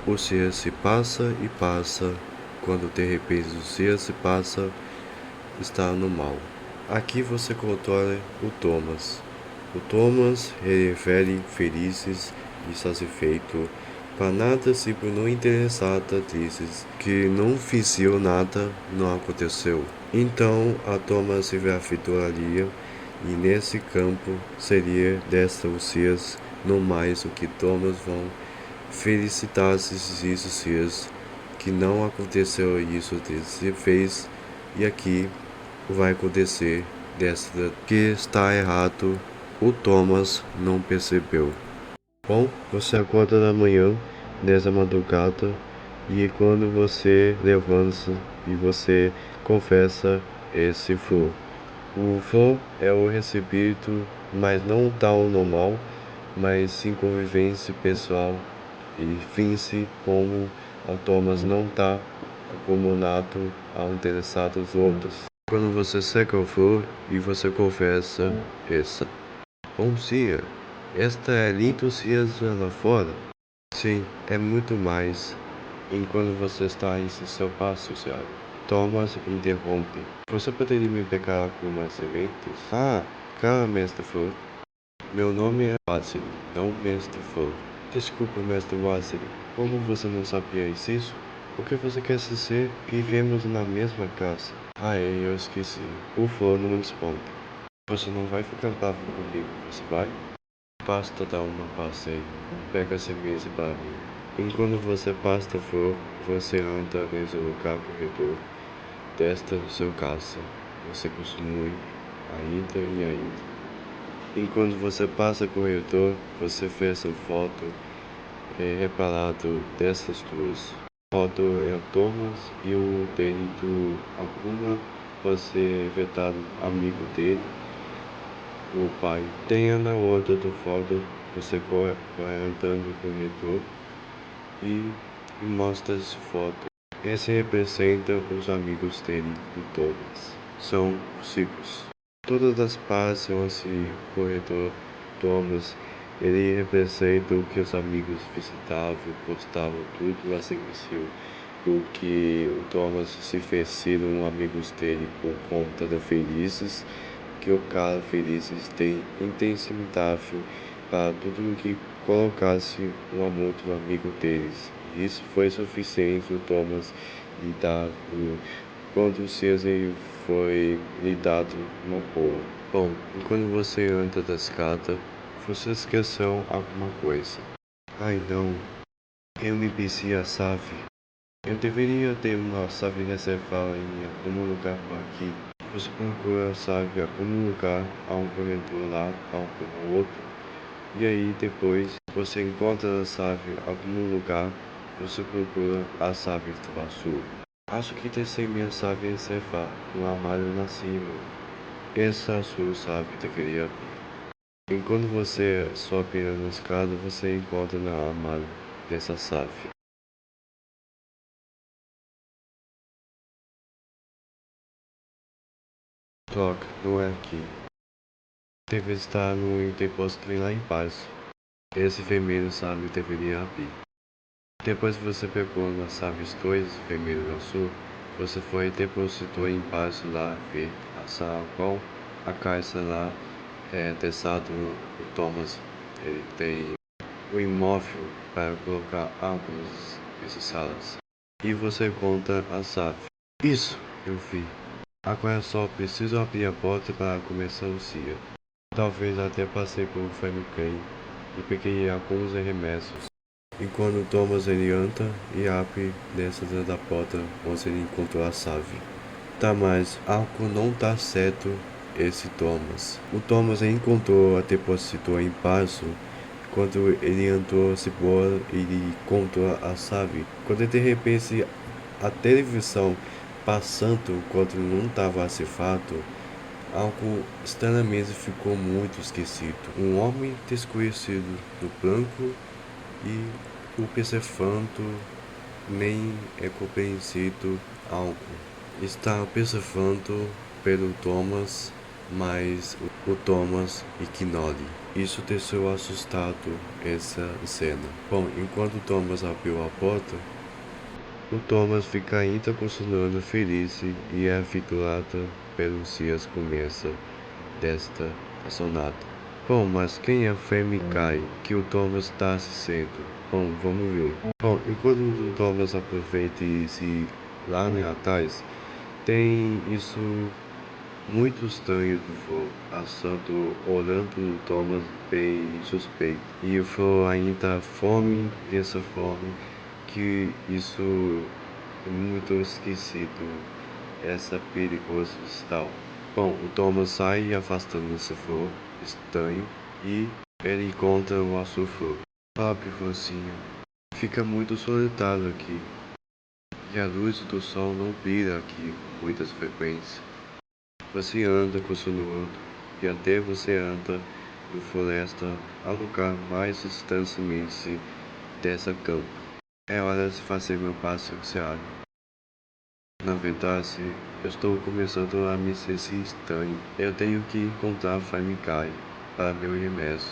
O dia se passa e passa, quando de repente o dia se passa, está no mal. Aqui você controla o Thomas. O Thomas refere felizes e satisfeito, para nada se por não interessada dizes que não fizeram nada, não aconteceu. Então a Thomas se afetaria e nesse campo seria desta os dias, não mais o que Thomas vão felicitar-se esses dias, que não aconteceu isso se fez, e aqui vai acontecer desta que está errado, o Thomas não percebeu. Bom, você acorda na manhã, nessa madrugada, e quando você levanta e você confessa esse flor. O flor é o recebido, mas não tal normal, mas sim convivência pessoal e finge como o Thomas não está acomodado ao interessado os outros. Quando você seca o flor e você confessa essa. Bom dia, esta é lindo dia lá fora? Sim, é muito mais. Enquanto você está em seu passo, Thiago. Thomas interrompe. Você poderia me pegar algumas sementes? Ah, claro, mestre Flor. Meu nome é Wesley, não mestre Flor. Desculpa, mestre Wesley. Como você não sabia isso? O que você quer dizer? Vivemos na mesma casa. Ah, eu esqueci. O Flor não responde. Você não vai ficar bravo comigo, você vai? Basta dar uma passeio. Pega a sementes para mim. Enquanto você passa flor, você anda nesse lugar corredor desta sua casa. Você continue ainda e ainda. Enquanto você passa corredor, você fez a foto reparado dessas duas. A foto é o Thomas e o dele do alguma você vetado amigo dele, o pai. Tem na outra do foto, você vai andando no corredor e mostra essa foto. Esse representa os amigos dele de Thomas. São ciclos. Todas as partes esse corredor Thomas, ele representa o que os amigos visitavam, postavam tudo assim o que o Thomas se fez ser um amigos dele por conta da felizes, que o cara felizes tem intensidade para tudo que colocasse o amor do amigo deles. Isso foi suficiente o Thomas lidar quando o Caesar foi lhe dado uma boa. Bom, quando você anda da escada, você esqueceu alguma coisa. Ai não, eu me pisei a chave. Eu deveria ter uma chave reservada em algum lugar por aqui. Você procura a chave em algum lugar, há um corredor lá, há algum outro. E aí depois você encontra a chave em algum lugar, você procura a chave do azul. Acho que deixei minha chave reservada no armário na cima. Essa sua chave deveria vir. Enquanto você sobe na escada, você encontra no armário dessa chave. Troca, não é aqui. Deve estar no depósito lá embaixo. Esse vermelho chave deveria abrir. Depois você pegou nas chaves 2, vermelho e azul, você foi e depositou embaixo lá, ver qual a caixa lá é deixado o Thomas. Ele tem o imóvel para colocar algumas dessas salas. E você conta a chave. Isso, eu vi. Agora só preciso abrir a porta para começar o dia. Talvez até passei por Fenukei e peguei alguns remédios. Enquanto Thomas ele anda e abre dentro da porta onde ele encontrou a chave. Tá, mas algo não tá certo esse Thomas. O Thomas encontrou a depositor em passo. Quando ele andou se boa, ele encontrou a chave. Quando de repente a televisão passando quando não estava artefato, algo estranhamente ficou muito esquisito. Um homem desconhecido no branco e O percefanto nem é compreendido algo. Está observando pelo Thomas, mas o Thomas ignora. Isso deixou assustado essa cena. Bom, enquanto Thomas abriu a porta, o Thomas fica ainda continuando feliz e é vigorado pelos dias começa desta sonata. Bom, mas quem é Femikai que o Thomas está assistindo? Bom, vamos ver. Bom, enquanto o Thomas aproveita e se lá atrás, tem isso muito estranho do Flo, assando, olhando o Thomas bem suspeito. E o Flo ainda fome dessa fome, que isso é muito esquisito, essa perigosa tal. Bom, o Thomas sai afastando esse Flo estranho e ele encontra o açúcar. Pobre Flozinho, fica muito solitário aqui. E a luz do sol não brilha aqui com muitas frequências. Você anda continuando, e até você anda na floresta a lugar mais distantemente dessa campo. É hora de fazer meu passo diário. Na verdade, eu estou começando a me sentir estranho. Eu tenho que encontrar Famikai para meu remédio.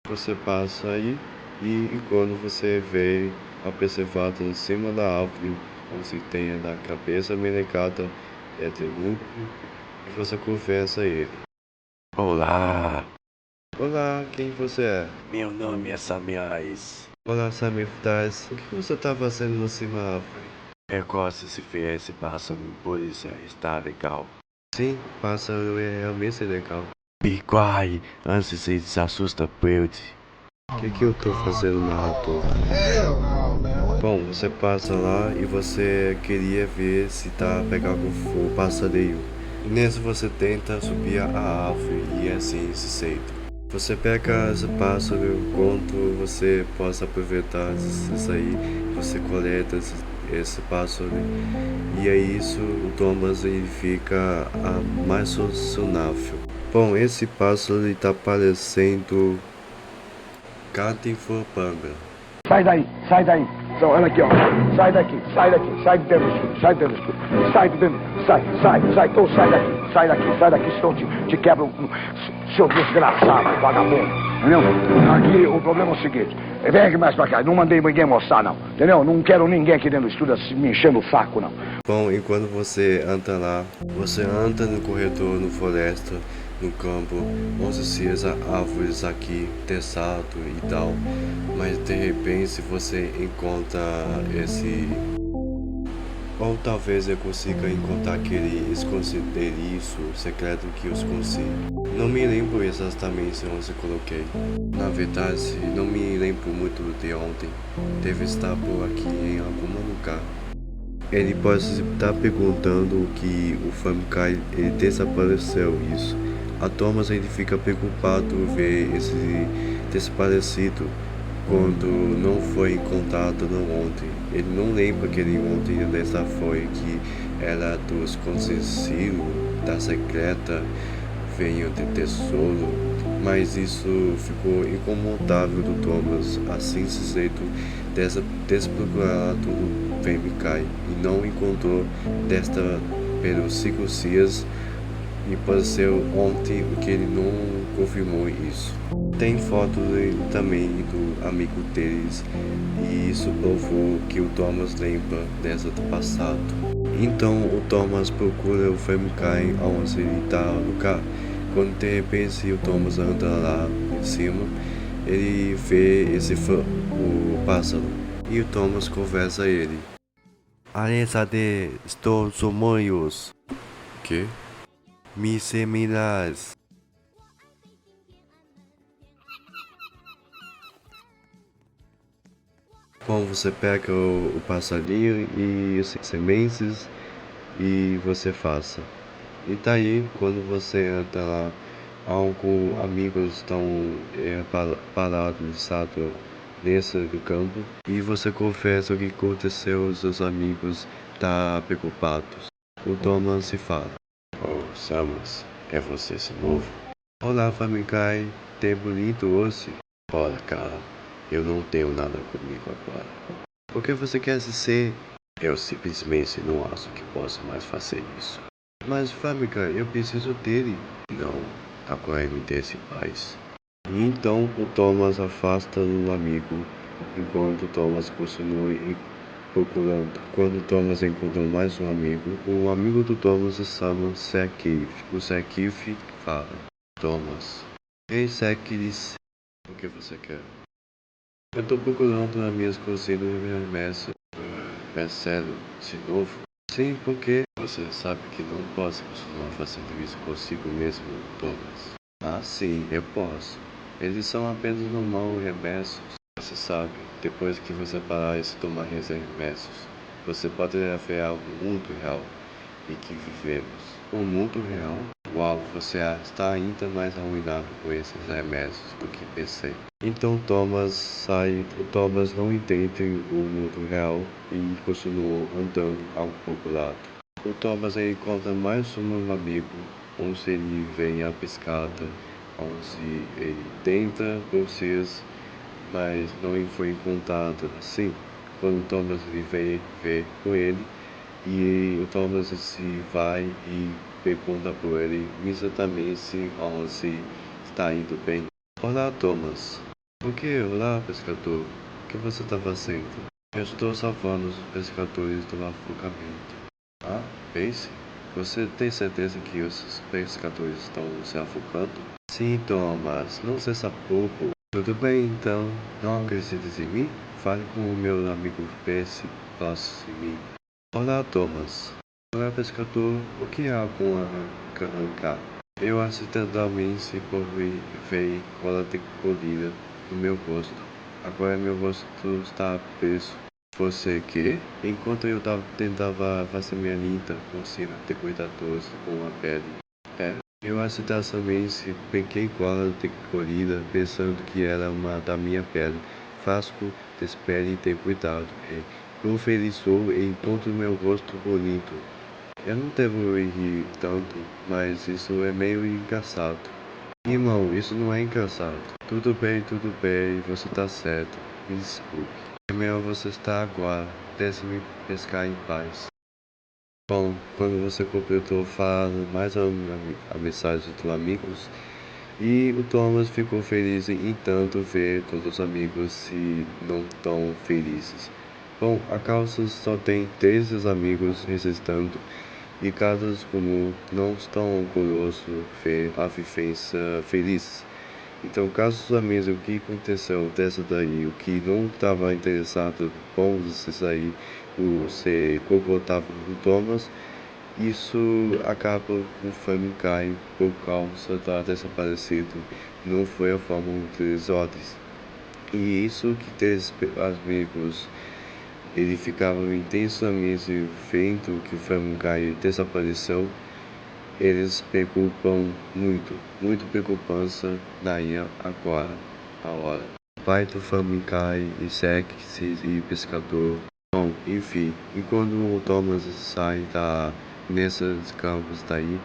Você passa aí e quando você vê observado em cima da árvore, onde tem a cabeça melecada, é de lucro, e você conversa a ele. Olá, Olá, quem você é? meu nome é Samias. Olá, Samir Faz. O que você está fazendo em cima da árvore? Eu gosto de ver esse pássaro, por isso está legal. Sim, pássaro é realmente legal. Be quiet, antes se assusta, Build. O que eu tô fazendo na toa? Bom, você passa lá e você queria ver se tá pegando o passarinho. Nisso você tenta subir a árvore e assim se sente. Você pega esse pássaro quanto você possa aproveitar isso aí, você coleta esse pássaro e é isso, o Thomas ele fica mais sonável. Bom, esse pássaro está parecendo Cativopanga. Sai daí, sai daí. Então, olha aqui, ó. Sai daqui, sai daqui, sai de dentro do estúdio, sai de dentro do estúdio. Sai de dentro, sai, então sai daqui, senão te quebra, seu desgraçado, vagabundo. Entendeu? Aqui o problema é o seguinte, vem aqui mais pra cá, não mandei ninguém mostrar, não. Entendeu? Não quero ninguém aqui dentro do estúdio me enchendo o saco, não. Bom, enquanto você anda lá, você anda no corredor, no floresta, no campo, onde se as árvores aqui, teçado e tal, mas de repente você encontra esse... Ou talvez eu consiga encontrar aquele esconderiço secreto que eu escondi. Não me lembro exatamente onde coloquei. Na verdade, não me lembro muito de ontem. Deve estar por aqui em algum lugar. Ele pode estar perguntando que o Famkai ele desapareceu isso. A Thomas ele fica preocupado ver esse desaparecido quando não foi encontrado no ontem. Ele não lembra que ele ontem dessa foi que era dos conselheiros da secreta veio de tesouro, mas isso ficou incomodável do Thomas, assim se jeito desprocurado do Femikai e não encontrou desta pelos 5 dias e pareceu ontem que ele não confirmou isso. Tem fotos também do amigo deles e isso provou que o Thomas lembra dessa do passado. Então o Thomas procura o Femikai onde ele está no lugar. Quando de repente o Thomas anda lá em cima, ele vê o pássaro e o Thomas conversa a ele. Alexandre, estou sonhos. Que? Me seminas. Bom, você pega o passarinho e as sementes e você faça. E daí, quando você anda lá, alguns amigos estão parados, sabe, nesse campo, e você confessa o que aconteceu, os seus amigos estão preocupados. O Thomas se fala. Oh, Samus, é você de novo? Olá, Famikai, tem bonito hoje? Bora, cara. Eu não tenho nada comigo agora. Por que você quer ser? Eu simplesmente não acho que posso mais fazer isso. Mas fábrica, eu preciso dele. Não, agora me deixe em paz. Então o Thomas afasta um amigo, enquanto Thomas continua procurando. Quando Thomas encontra mais um amigo do Thomas se chama Sekif. O Sekif fala: Thomas, ei Sekif, o que você quer? Eu tô procurando nas minhas cozinhas de remédio. É sério, de novo? Sim, porque Você sabe que não posso continuar fazendo isso consigo mesmo, Thomas. ah, sim, eu posso. Eles são apenas normal remédios. Você sabe, depois que você parar de tomar esses remédios, você pode ver algo muito real em que vivemos. O mundo real, Uau, você está ainda mais arruinado com esses remédios do que pensei. então Thomas sai. O Thomas não entende o mundo real e continua andando ao pouco lado. O Thomas encontra mais um amigo, onde ele vem a pescada, onde ele tenta vocês, mas não foi encontrado. Assim, quando Thomas ele vem ver com ele, e o Thomas se vai e pergunta por ele exatamente onde está indo bem. Olá, Thomas. O que? Olá, pescador. O que você está fazendo? Eu estou salvando os pescadores do afogamento. Ah, Pace? Você tem certeza que os pescadores estão se afogando? Sim, Thomas. Não seja bobo. Tudo bem, então. Não acreditas em mim? Fale com o meu amigo Pace próximo de mim. Olá, Thomas. Olá, pescador. O que há com a arrancar? Eu acidentalmente veio cola de colina no meu rosto. Agora meu rosto está preso. Você que? Enquanto eu tentava fazer minha linda cortina de cuidadoso com a pele. Eu acidentalmente peguei cola de colina pensando que era uma da minha pele. Fasco de pele de cuidado e pulverizou em todo o meu rosto bonito. Eu não devo rir tanto, mas isso é meio engraçado. Irmão, isso não é engraçado. Tudo bem, você tá certo. Me desculpe. É melhor você estar agora. Deixe-me pescar em paz. Bom, quando você completou, fala mais a mensagem dos amigos. E o Thomas ficou feliz em tanto ver todos os amigos se não tão felizes. Bom, a causa só tem 13 amigos resistindo. E casos como não estão orgulhosos ver a vivência feliz. Então, casos amigos, o que aconteceu dessa daí, o que não estava interessado, bom, vocês aí, você concordava com o Thomas, isso acaba com o Famicai por causa da desaparecido, não foi a forma dos ordens. E isso que três amigos ele ficava intensamente vendo que o Famicai desapareceu. Eles preocupam muito preocupança daí agora, a hora. Pai do Famicai e Sexy e pescador. Bom, enfim, e quando o Thomas sai nesses campos daí,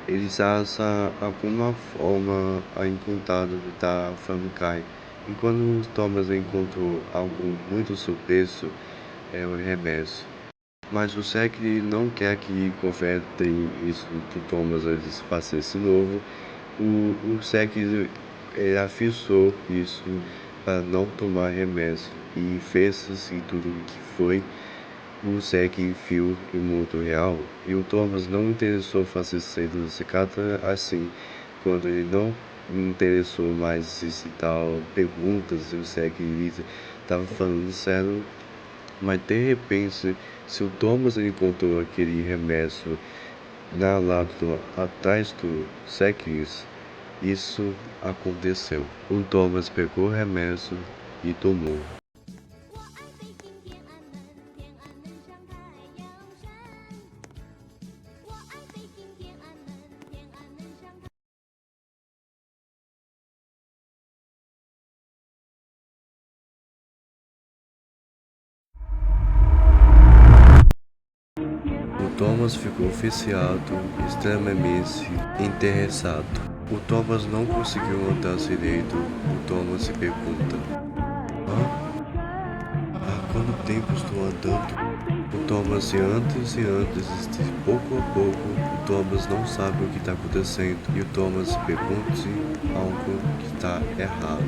eles acham alguma forma a encontrar da Famicai. E quando o Thomas encontrou algo muito surpreso, é o remédio. Mas o Sek não quer que convertem isso do Thomas a fazer esse novo. O Sek afixou isso para não tomar remédio e fez assim tudo o que foi. O Sek viu no mundo real e o Thomas não interessou fazer cedo secata assim. Quando ele não interessou mais esse tal perguntas, o Sek estava falando sério. Mas de repente, se o Thomas encontrou aquele remédio atrás do Sekis, isso aconteceu. O Thomas pegou o remédio e tomou. O Thomas ficou viciado, extremamente interessado. O Thomas não conseguiu andar direito. O Thomas se pergunta: tempo estou andando. O Thomas se antes, de pouco a pouco, o Thomas não sabe o que está acontecendo e o Thomas pergunta-se algo que está errado.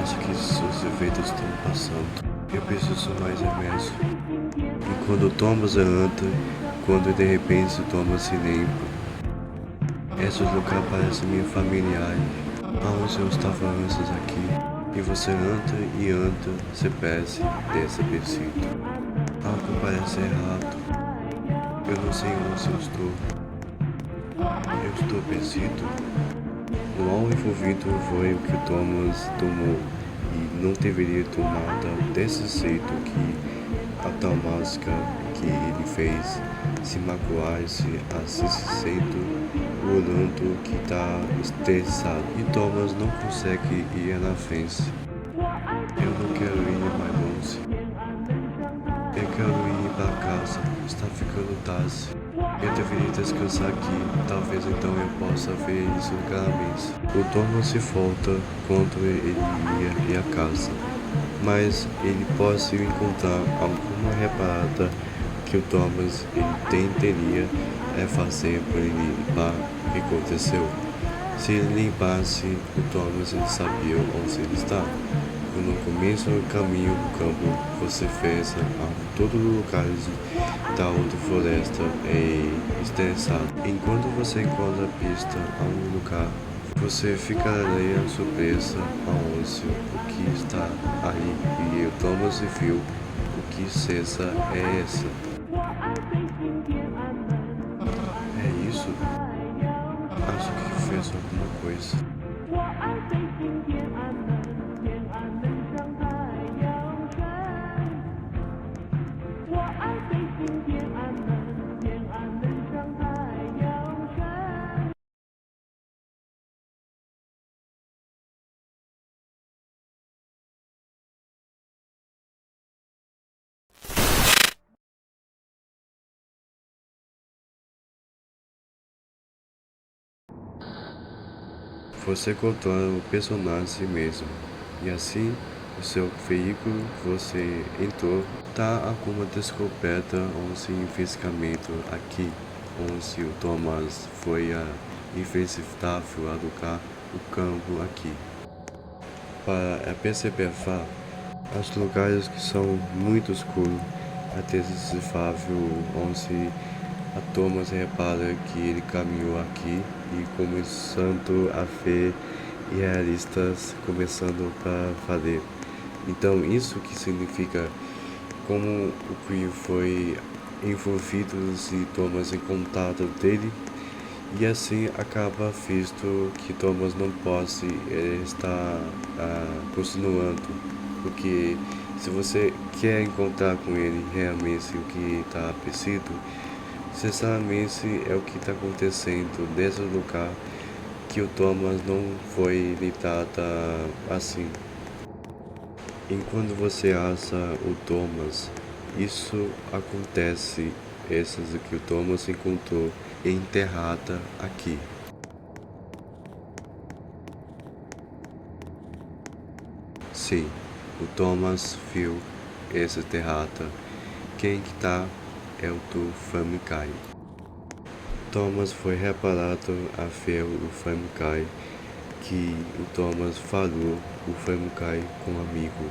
Acho que seus efeitos estão passando. Eu preciso mais remédio. E quando o Thomas anda, quando de repente o Thomas se lembra, esse lugar parece me familiar. Aonde eu estava antes aqui, e você anda e anda, se perde desapercebido. Algo parece errado. Eu não sei onde eu estou. Eu estou perdido. O mal envolvido foi o que o Thomas tomou e não deveria tomar desse jeito que a tal máscara que ele fez se magoar-se assistendo o Orlando que está estressado e Thomas não consegue ir na frente. Eu não quero ir mais longe. Eu quero ir para casa. Está ficando tarde. Eu deveria descansar aqui. Talvez então eu possa ver isso claramente. O Thomas se volta quando ele ia à casa, mas ele pode encontrar alguma reparada que o Thomas teria fazer para ele limpar o que aconteceu. Se ele limpasse, o Thomas ele sabia onde ele está. No começo do caminho do campo, você fez a todos os lugares da outra floresta e estressado. Enquanto você encontra a pista a um lugar, você ficaria surpresa aonde o que está aí. E o Thomas viu o que cessa é essa. É isso? Acho que fez alguma coisa. Você controla o personagem mesmo. E assim, o seu veículo, você entrou, tá alguma descoberta ou um investimento aqui, onde o Thomas foi investigável a alugar o campo aqui. Para perceber os lugares que são muito escuros, até desfável, onde a Thomas repara que ele caminhou aqui e começando a ver realistas começando para fazer. Então isso que significa como o que foi envolvido e Thomas em contato dele e assim acaba visto que Thomas não pode estar continuando, porque se você quer encontrar com ele realmente o que está preciso, sinceramente é o que está acontecendo nesse lugar que o Thomas não foi lidado assim. Enquanto você acha o Thomas, isso acontece, essas que o Thomas encontrou enterrada aqui. Sim, o Thomas viu essa enterrada. Quem que tá é o do Famicai. Thomas foi reparado a ver o Famicai, que o Thomas falou o Famicai com um amigo,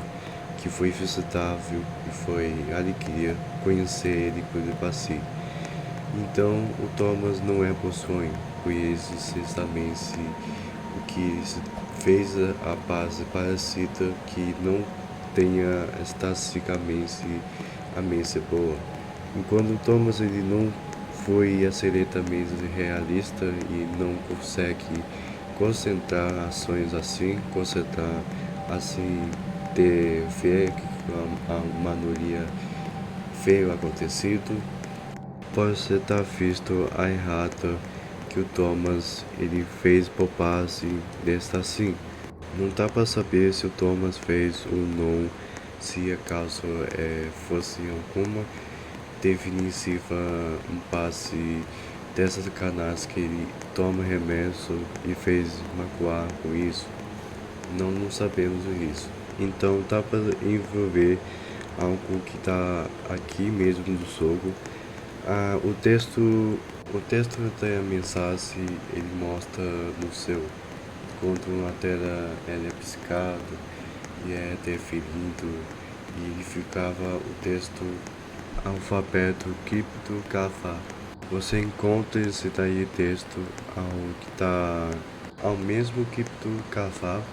que foi visitável e foi alegria conhecer ele por passeio. Então o Thomas não é por sonho, conhece certamente o que fez a base parecida que não tenha estatisticamente a mesa boa. Enquanto o Thomas ele não foi absolutamente realista e não consegue concentrar ações assim, concentrar assim, de ver a minoria feio acontecido, pode estar visto a errata que o Thomas ele fez por base desta assim. Não dá para saber se o Thomas fez ou não, se acaso fosse alguma definitiva um passe dessas canais que ele toma remédio e fez magoar com isso. Não sabemos isso. Então dá para envolver algo que está aqui mesmo no jogo. O texto da mensagem ele mostra no céu, quando a terra ela é piscada e é definido e ficava o texto alfabeto criptografado. Você encontra esse daí texto ao que está ao mesmo criptografado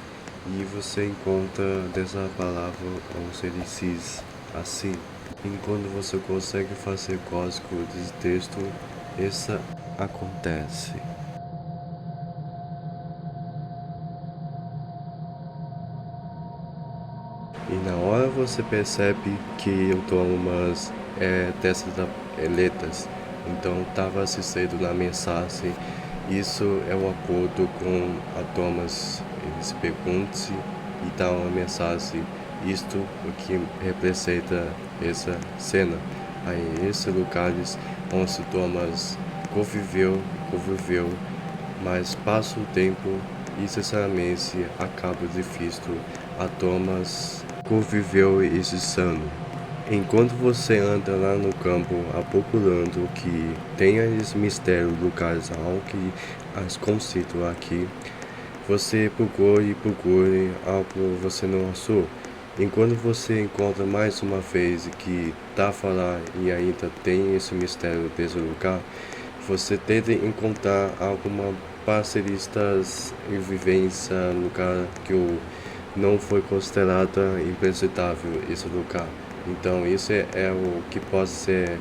e você encontra dessa palavra ou se ele diz assim. Enquanto você consegue fazer código desse texto, isso acontece. E na hora você percebe que o Thomas dessas letras. Então estava assistindo na mensagem. Isso é o acordo com a Thomas. Eles perguntam e dá uma mensagem. Isto o que representa essa cena. Aí esses lugares onde Thomas conviveu, mas passa o tempo e sinceramente acaba difícil a Thomas conviveu esse ano. Enquanto você anda lá no campo procurando que tenha esse mistério do casal que as conceitos aqui, você procura algo você não achou. Enquanto você encontra mais uma vez que tá falando e ainda tem esse mistério desse lugar, você tenta encontrar alguma parceiristas em vivência no lugar que não foi considerada impresentável esse lugar. Então isso é o que pode ser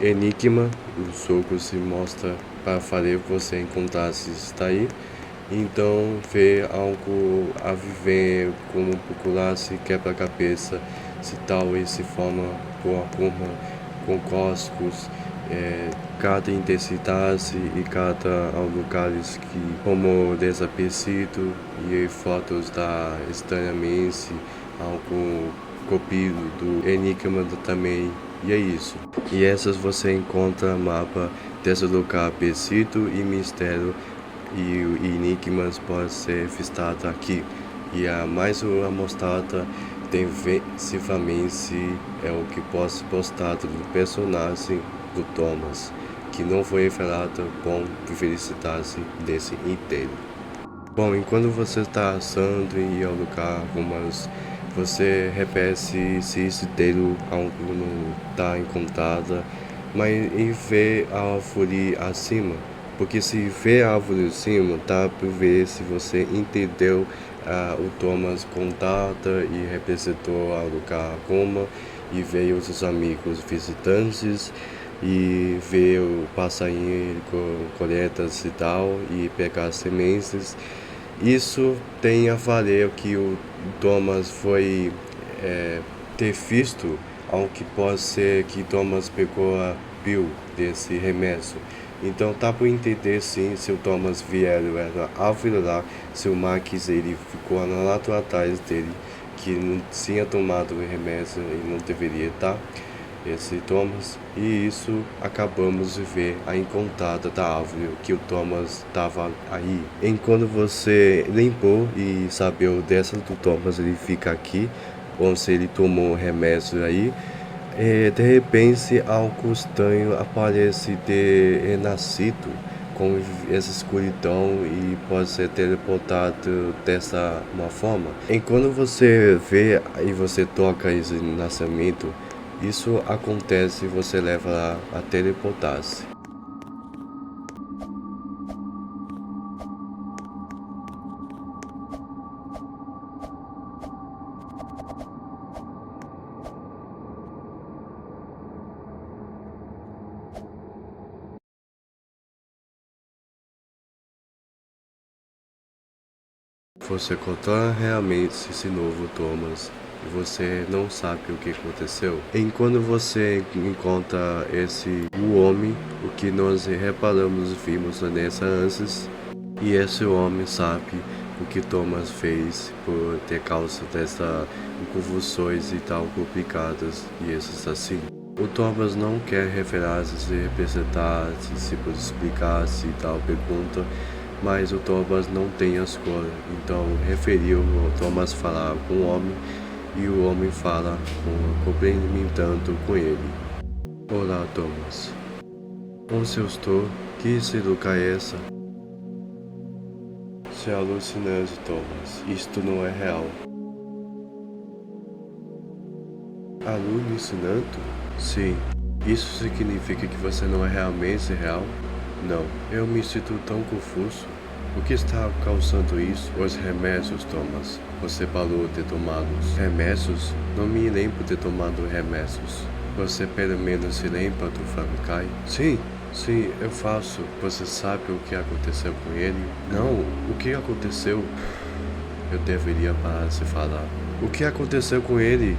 enigma. O jogo se mostra para fazer você encontrar se está aí. Então ver algo a viver como procurar se quebra-cabeça, se talvez se forma por alguma com códigos, cada intensidade e cada lugares que como desaparecido e fotos da estranhamente algo copiado do enigma também. E é isso. E essas você encontra mapa desse lugar perdido e mistério e enigmas pode ser vistado aqui. E a mais uma mostrada defensivamente é o que pode ser postado do personagem do Thomas, que não foi revelado com felicidade desse inteiro. Bom, enquanto você está assando e ao lugar algumas, você repete se esse inteiro algo não está encontrado, mas e vê a árvore acima. Porque se vê a árvore acima, dá para ver se você entendeu o Thomas contata e representou o lugar como e veio os amigos visitantes e ver o passarinho coletas e tal e pegar sementes. Isso tem a valer que o Thomas foi ter visto, ao que pode ser que Thomas pegou a Bill desse remédio. Então tá para entender sim se o Thomas Vieira era árvore lá, se o Max ele ficou lá atrás dele, que não tinha tomado o remédio e não deveria estar, esse Thomas. E isso acabamos de ver a encontrada da árvore que o Thomas estava aí. Enquanto você limpou e sabeu dessa do Thomas, ele fica aqui, onde ele tomou o remédio aí. De repente, algo estranho aparece de renascido com essa escuridão e pode ser teleportado dessa uma forma. Enquanto você vê e você toca esse nascimento, isso acontece e você leva lá a teleportar-se. Você controla realmente esse novo Thomas e você não sabe o que aconteceu. Enquanto você encontra o homem, o que nós reparamos e vimos nessa antes, e esse homem sabe o que Thomas fez por ter causa dessas convulsões e tal complicadas e esses assim. O Thomas não quer revelar-se, se representar, se pode explicar-se e tal pergunta, mas o Thomas não tem a escolha. Então referiu o Thomas falar com o homem E o homem fala, complementando com ele. Olá, Thomas. Onde eu estou? Que esse lugar é essa? Isso é alucinante, Thomas. Isto não é real. Alucinante? Sim. Isso significa que você não é realmente real? Não. Eu me sinto tão confuso. O que está causando isso? Os remédios, Thomas. Você falou de tomá-los. Remédios? Não me lembro de tomado remédios. Você pelo menos se lembra do Famicai? Sim, eu faço. Você sabe o que aconteceu com ele? Não, o que aconteceu? Eu deveria parar de falar. O que aconteceu com ele?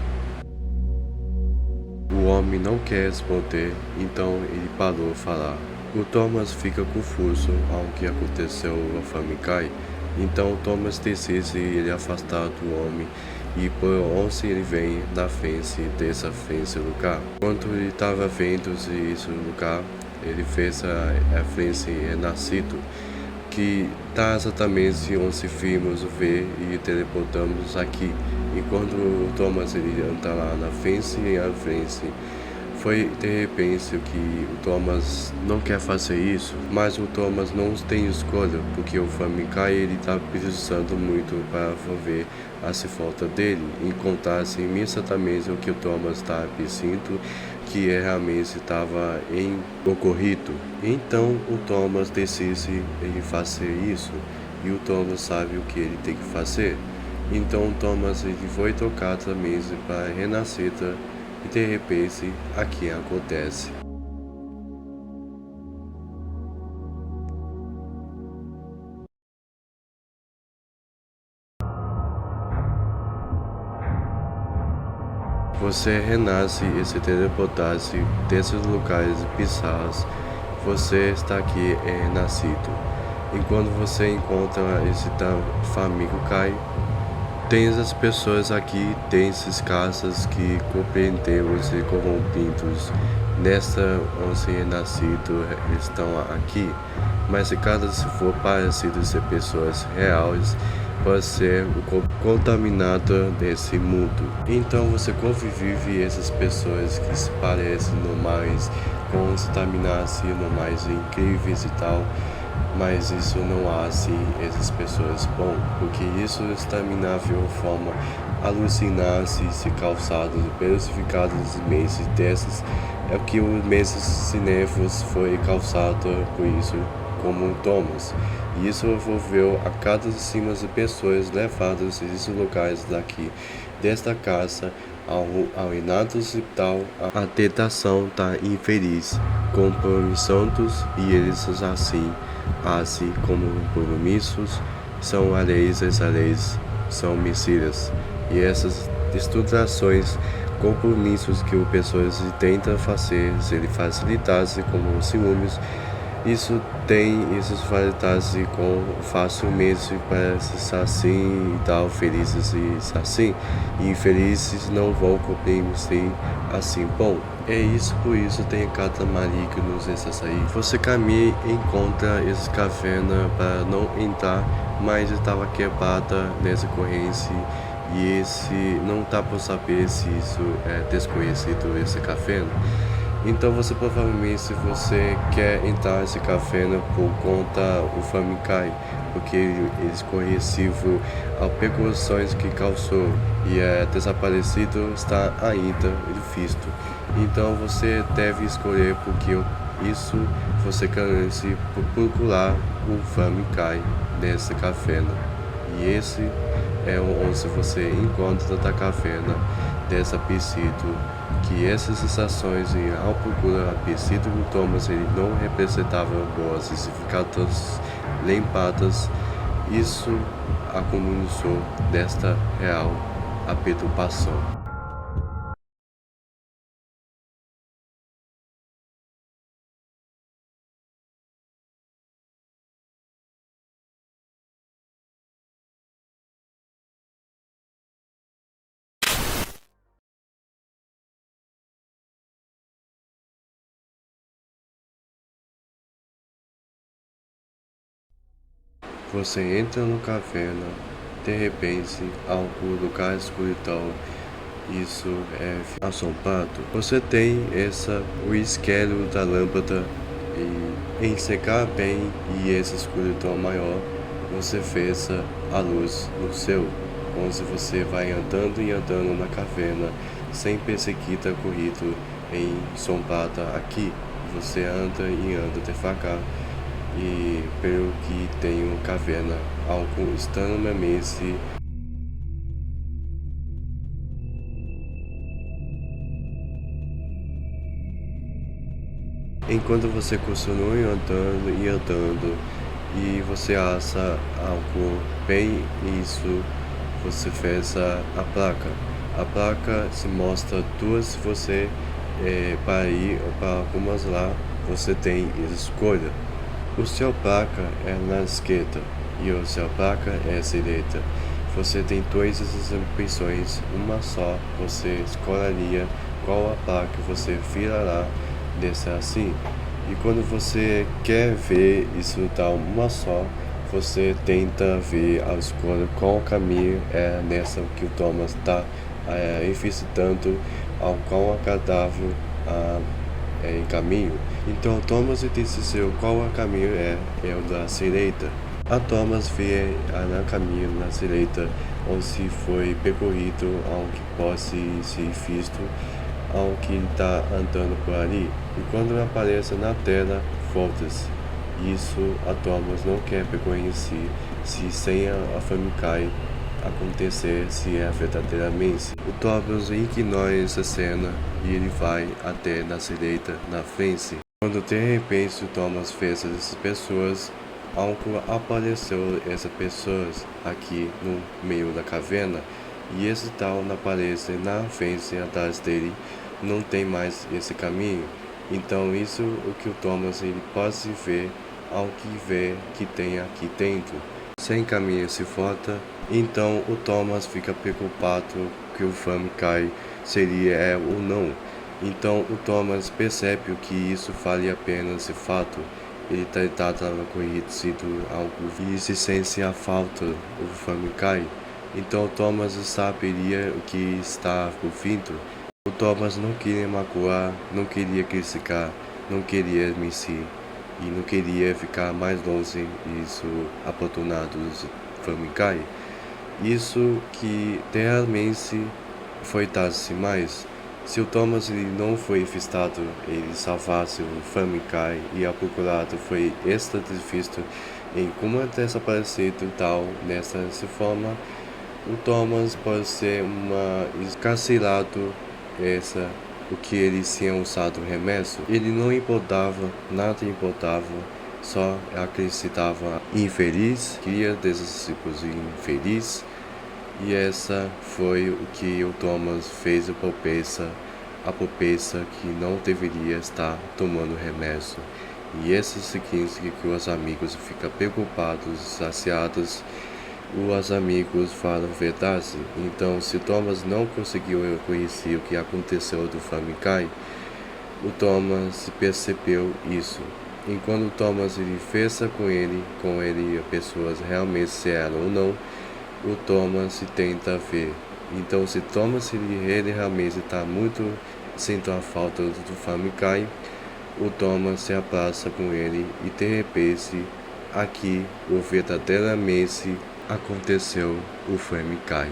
O homem não quer responder, então ele parou de falar. O Thomas fica confuso ao que aconteceu ao Famicai, então Thomas decide ele afastar do homem e por onde ele vem na frente dessa frente lugar. Quando ele estava vendo esse lugar, ele fez a frente renascido, que está exatamente onde vimos ver e teleportamos aqui. Enquanto o Thomas ele anda lá na frente e à frente, foi de repente que o Thomas não quer fazer isso, mas o Thomas não tem escolha, porque o Famicai ele está precisando muito para ver a falta dele, encontrar-se imediatamente o que o Thomas está pensando, que realmente estava em ocorrido. Então o Thomas decide em fazer isso, e o Thomas sabe o que ele tem que fazer. Então o Thomas ele foi tocar também para renascer. E de repente, aqui acontece. Você renasce e se teleporta-se desses lugares bizarros. Você está aqui renascido. Enquanto você encontra esse Famicai, tem as pessoas aqui, tem esses casos que compreendemos e corrompidos nesta onde renascido estão aqui, mas se cada se for parecido ser pessoas reais, pode ser o contaminado desse mundo. Então você convive essas pessoas que se parecem normais, contaminadas normais incríveis e tal. Mas isso não há assim essas pessoas bom, porque isso exterminar de uma forma alucinar-se se causados versificados meses dessas é o que os meses cinevos foi causado por isso como Thomas. E isso envolveu a cada cima de pessoas levadas a esses lugares daqui, desta casa ao Renato Hospital. A tentação tá infeliz, compromissantes e eles assim como compromissos são leis, essas leis são mentiras. E essas estruturações, compromissos que o pessoas tentam fazer, se ele facilitasse como ciúmes, isso tem esses facilitasse com facilmente para ser assim e tal, felizes e assim, e infelizes não vão compreender assim. Bom, é isso, por isso tem cada malignos essas aí. Você caminha e encontra esse caverna para não entrar, mas estava quebrada nessa corrente. E esse não dá para saber se isso é desconhecido, esse caverna. Então você provavelmente, se você quer entrar nesse caverna por conta do Famicai, porque eles conheciam as percussões que causou e é desaparecido, está ainda visto. Então você deve escolher porque isso você quer se procurar o Famicai nessa caverna. E esse é onde você encontra da caverna dessa Psito, que essas sensações e ao procurar a Psito do Thomas ele não representavam boas e ficar todas limpadas. Isso acumulou desta real a perturbação. Você entra no caverna, de repente, algum lugar escuridão, isso é assombrado. Você tem o isqueiro da lâmpada e em secar bem e essa escuridão maior, você fecha a luz no céu, onde você vai andando e andando na caverna, sem perseguida corrido em sombada aqui. Você anda e anda devagar e pelo que tem uma caverna, algo extremamente enquanto você continua andando e andando e você acha algo bem isso, você fez a placa. A placa se mostra duas, se você para ir para algumas lá, você tem escolha. O seu placa é na esquerda e o seu placa é à direita. Você tem duas opções, uma só, você escolheria qual a placa você virará desse assim. E quando você quer ver isso dar uma só, você tenta ver a escolha qual caminho é nessa que o Thomas está infestando ao qual cadáver em caminho. Então Thomas decidiu qual o caminho é o da direita. A Thomas vê no caminho na direita, onde foi percorrido ao que pode ser visto ao que está andando por ali. E quando aparece na tela, volta-se. Isso a Thomas não quer percorrer se sem a família acontecer se é verdadeiramente. O Thomas ignora essa cena e ele vai até na direita, na frente. Quando de repente o Thomas fez essas pessoas, algo apareceu essas pessoas aqui no meio da caverna e esse tal aparece na frente atrás dele, não tem mais esse caminho. Então isso o que o Thomas ele pode ver ao que vê que tem aqui dentro. Sem caminho se volta, então o Thomas fica preocupado que o Famicai seria ou não. Então o Thomas percebe que isso vale a pena esse fato. Ele estava conhecido algo e se sente a falta do Famicai. Então o Thomas saberia o que está por vindo. O Thomas não queria magoar, não queria criticar, não queria mentir e não queria ficar mais longe isso apaixonado do Famicai. Isso que realmente foi tarde mais. Se o Thomas ele não foi infestado, ele salvasse o Famicai e a procurado foi extra difícil em como desaparecido tal nessa forma. O Thomas pode ser uma escarcelado essa o que eles tinham usado remédio. Ele não importava, nada importava, só acreditava infeliz, queria desses tipos infeliz. E essa foi o que o Thomas fez a pobreza que não deveria estar tomando remédio. E esse significa que os amigos ficam preocupados, saciados. Os amigos falam verdade. Então, se Thomas não conseguiu reconhecer o que aconteceu do Famicai, o Thomas percebeu isso. Enquanto Thomas ele fez com ele pessoas realmente se eram ou não, o Thomas tenta ver. Então, se Thomas ele realmente está muito sentindo a falta do Famicai, o Thomas se abraça com ele e de repente aqui o verdadeiramente aconteceu o Famicai.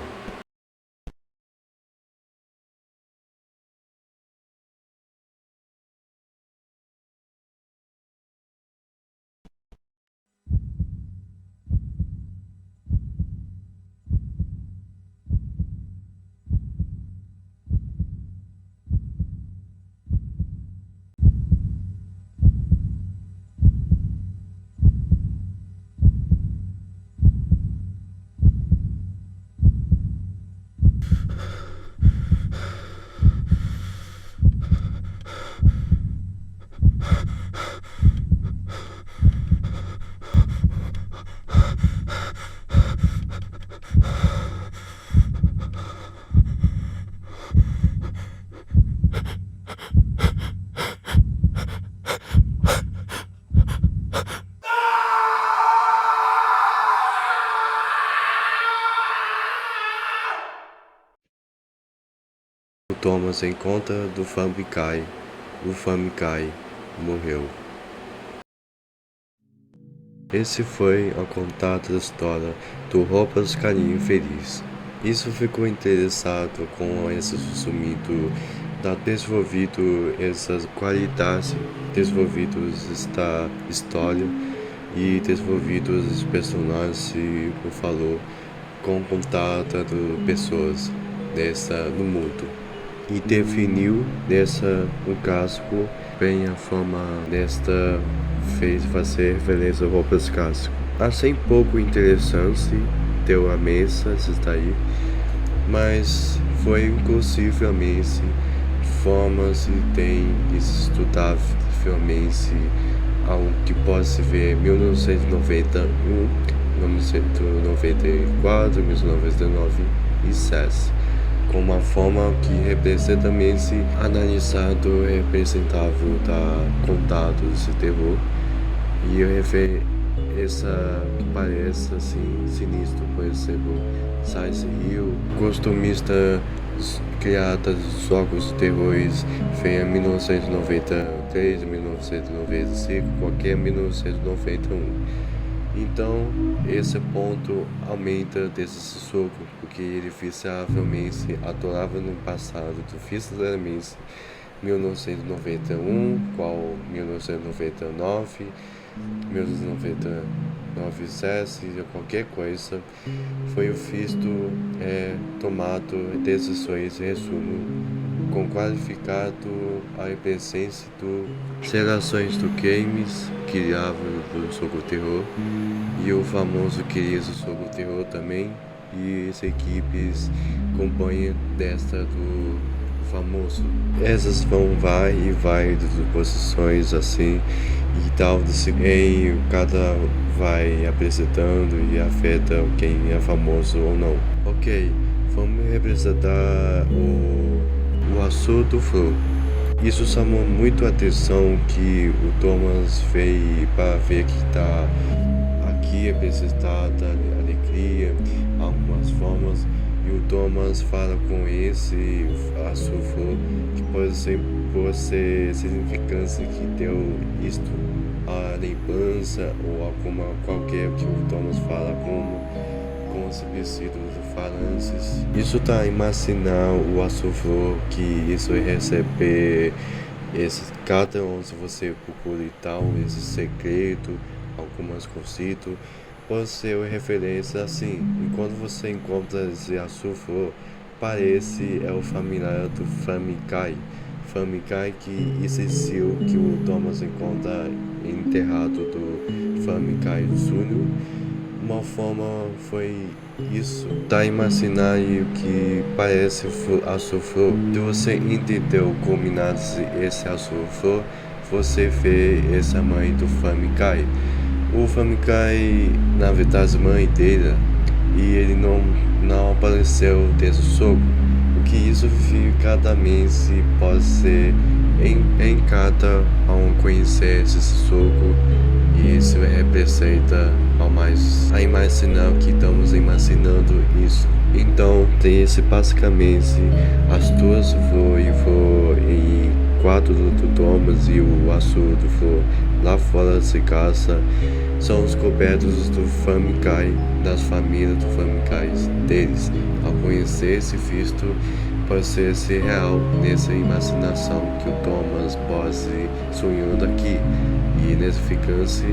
O Thomas encontra do Famicai. O Famicai morreu. Esse foi a contada história do Roupas Carinho Feliz. Isso ficou interessado com esse sumido da desenvolvido essas qualidades, desenvolvidos esta história e desenvolvidos os personagens, como falou, com contato de pessoas no mundo. E definiu no caso bem a forma desta fez fazer referência a roupas clássicas. Achei pouco interessante, deu a mesa está aí, mas foi inclusivamente formas e tem de estudar filmes algo que pode se ver 1991, 1994, 1999 e 2007, com uma forma que representamente analisado representável da contados de terror e essa que parece assim sinistro, por exemplo, Silent Hill, costumista criada jogos de terrores feia 1993, 1995, qualquer 1991. Então, esse ponto aumenta desse jogo, porque ele visivelmente adorava no passado, fisicamente 1991, qual 1999, 1999, qualquer coisa, foi o visto tomado decisões, resumo, com qualificado a presença do gerações do games criavam do jogo terror e o famoso querido jogo terror também, e as equipes acompanham desta do famoso. Essas vai de posições assim e tal, em cada vai apresentando e afeta quem é famoso ou não. Ok, vamos representar o assunto Flow. Isso chamou muito a atenção que o Thomas veio para ver que está aqui representada a alegria, algumas formas, e o Thomas fala com esse assunto que pode ser significância que deu isto, a lembrança ou alguma qualquer que o Thomas fala com os vestidos falantes. Isso tá imaginar o assunto que isso receber cada um, se você procura e tal, esse segredo, algumas conceitos, pode ser uma referência assim. E quando você encontra esse assunto, parece o familiar do Famicai. Famicai que existiu, que o Thomas encontra enterrado do Famicai Júnior. Uma forma foi isso, tá imaginário que parece assunto. Se você entendeu combinado esse assunto, você vê essa mãe do Famicai. O Famicai, na verdade, mãe dele, e ele não apareceu desse jogo. O que isso cada mês pode ser em cada ao conhecer esse jogo, e isso representa ao mais a imaginar que estamos imaginando isso. Então tem esse basicamente as duas foi em quatro do Thomas e o azul do lá fora se casa são os cobertos do Famicai, das famílias do Famicai deles. Ao conhecer esse visto, pode ser real nessa imaginação que o Thomas pode sonhando aqui, e nesse ficância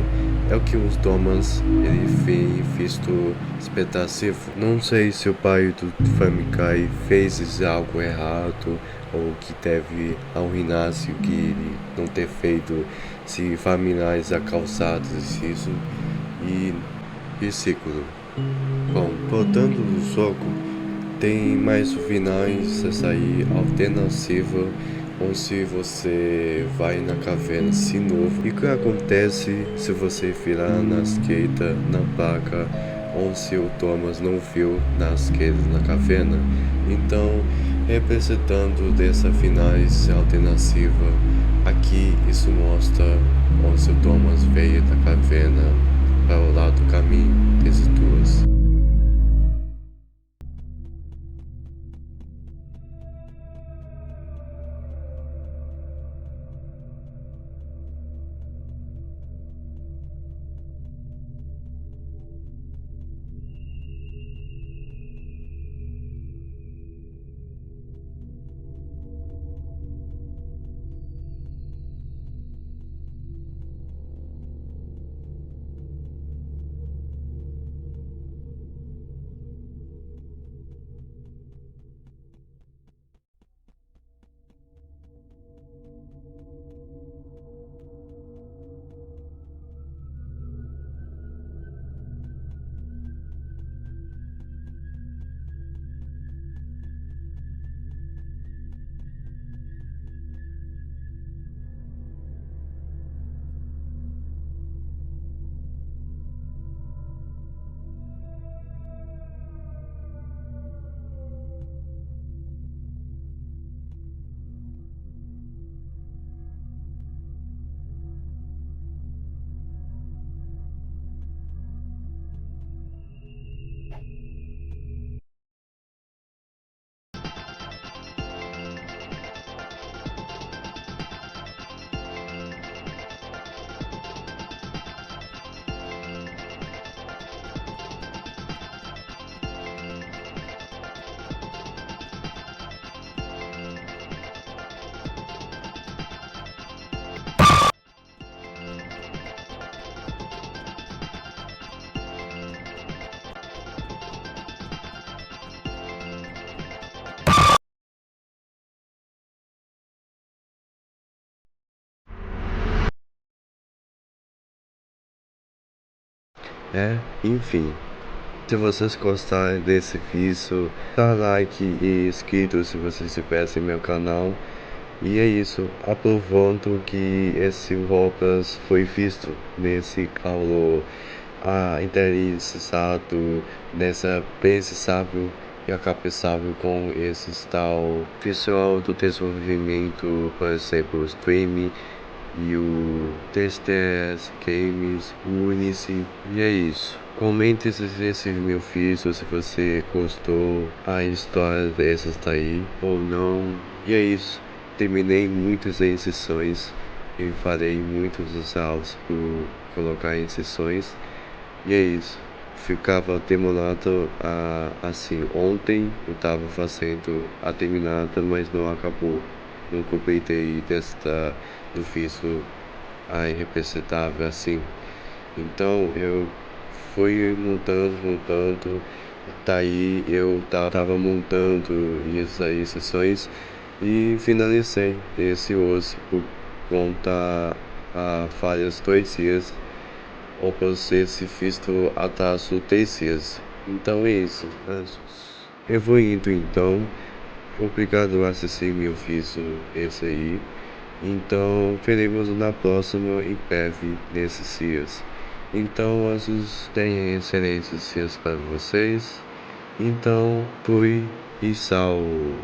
é o que o Thomas ele fez visto expectativo. Não sei se o pai do Famicai fez algo errado ou que deve arruinar-se o que ele não ter feito, se familiares acalçados isso e versículo. Bom, voltando no jogo, tem mais finais essa aí alternativa, onde você vai na caverna de novo. E o que acontece se você virar na esquerda na placa onde o Thomas não viu na esquerda na caverna? Então, representando dessa finais alternativa, aqui isso mostra onde o Thomas veio da caverna para o lado do caminho desses duas. Enfim. Se vocês gostarem desse vídeo, dá like e inscrito se vocês estivessem no meu canal. E é isso, aprovando que esse roupas foi visto nesse calor interessado nessa pensável e acabeçável com esse tal visual do desenvolvimento, por exemplo, o streaming e o TSTS Games, o Unice, e é isso. Comente se esse meu vídeo, se você gostou a história dessas daí ou não. E é isso. Terminei muitas inserções e farei muitos áudios por colocar inserções. E é isso. Ficava demorado assim. Ontem eu tava fazendo a terminada, mas não acabou. Não completei desta do vídeo representável assim. Então eu fui montando, daí eu tava montando essas sessões e finalizei esse hoje por conta a falhas 2 dias, ou por ser se visto atraso 3 dias. Então é isso. Eu vou indo então. Obrigado por assistir meu vídeo esse aí. Então, veremos na próxima em breve nesses dias. Então, antes tenham excelentes dias para vocês. Então, fui e salve.